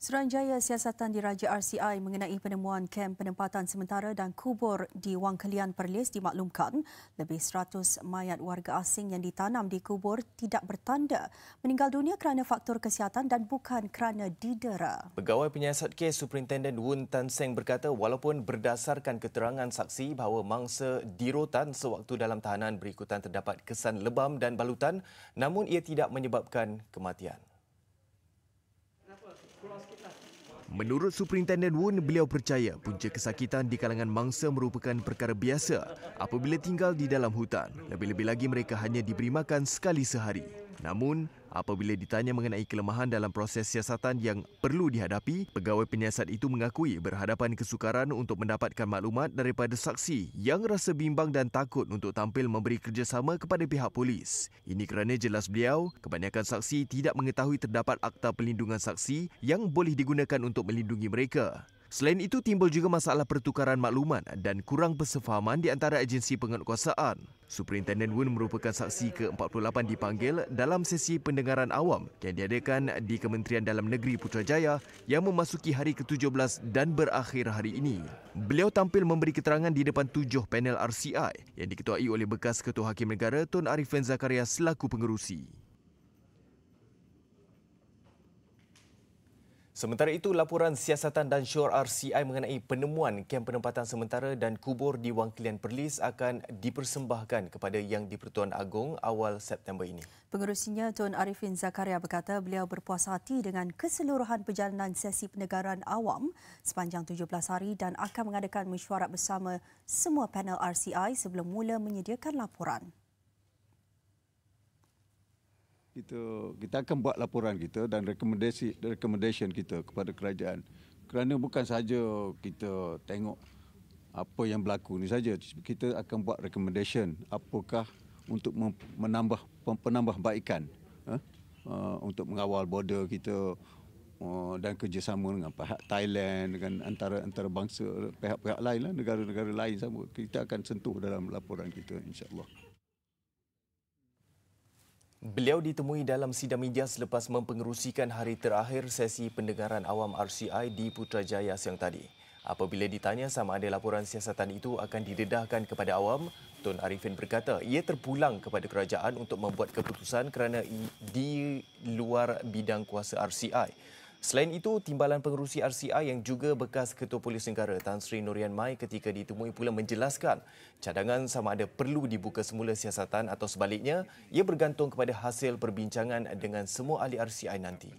Suruhanjaya Siasatan Diraja RCI mengenai penemuan kem penempatan sementara dan kubur di Wang Kelian Perlis dimaklumkan lebih 100 mayat warga asing yang ditanam di kubur tidak bertanda meninggal dunia kerana faktor kesihatan dan bukan kerana didera. Pegawai Penyiasat Kes Superintenden Woon Tan Seng berkata walaupun berdasarkan keterangan saksi bahawa mangsa di rotan sewaktu dalam tahanan berikutan terdapat kesan lebam dan balutan, namun ia tidak menyebabkan kematian. Menurut Superintenden Woon, beliau percaya punca kesakitan di kalangan mangsa merupakan perkara biasa apabila tinggal di dalam hutan. Lebih-lebih lagi mereka hanya diberi makan sekali sehari. Namun, apabila ditanya mengenai kelemahan dalam proses siasatan yang perlu dihadapi, pegawai penyiasat itu mengakui berhadapan kesukaran untuk mendapatkan maklumat daripada saksi yang rasa bimbang dan takut untuk tampil memberi kerjasama kepada pihak polis. Ini kerana jelas beliau, kebanyakan saksi tidak mengetahui terdapat akta pelindungan saksi yang boleh digunakan untuk melindungi mereka. Selain itu, timbul juga masalah pertukaran maklumat dan kurang persefahaman di antara agensi penguatkuasaan. Superintenden Woon merupakan saksi ke-48 dipanggil dalam sesi pendengaran awam yang diadakan di Kementerian Dalam Negeri Putrajaya yang memasuki hari ke-17 dan berakhir hari ini. Beliau tampil memberi keterangan di depan 7 panel RCI yang diketuai oleh bekas Ketua Hakim Negara Tun Arifin Zakaria selaku pengerusi. Sementara itu, laporan siasatan dan syur RCI mengenai penemuan kem penempatan sementara dan kubur di Wang Kelian Perlis akan dipersembahkan kepada Yang di-Pertuan Agong awal September ini. Pengerusinya Tun Arifin Zakaria berkata beliau berpuas hati dengan keseluruhan perjalanan sesi pendengaran awam sepanjang 17 hari dan akan mengadakan mesyuarat bersama semua panel RCI sebelum mula menyediakan laporan. Kita akan buat laporan kita dan recommendation kita kepada kerajaan. Kerana bukan sahaja kita tengok apa yang berlaku ni saja, kita akan buat recommendation apakah untuk penambahbaikan untuk mengawal border kita dan kerjasama dengan pihak Thailand, dengan antara bangsa, pihak-pihak lain, negara-negara lain sama. Kita akan sentuh dalam laporan kita, insya-Allah. Beliau ditemui dalam sidang media selepas mempengerusikan hari terakhir sesi pendengaran awam RCI di Putrajaya siang tadi. Apabila ditanya sama ada laporan siasatan itu akan didedahkan kepada awam, Tun Arifin berkata ia terpulang kepada kerajaan untuk membuat keputusan kerana di luar bidang kuasa RCI. Selain itu, Timbalan Pengerusi RCI yang juga bekas Ketua Polis Negara Tan Sri Norian Mai ketika ditemui pula menjelaskan cadangan sama ada perlu dibuka semula siasatan atau sebaliknya, ia bergantung kepada hasil perbincangan dengan semua ahli RCI nanti.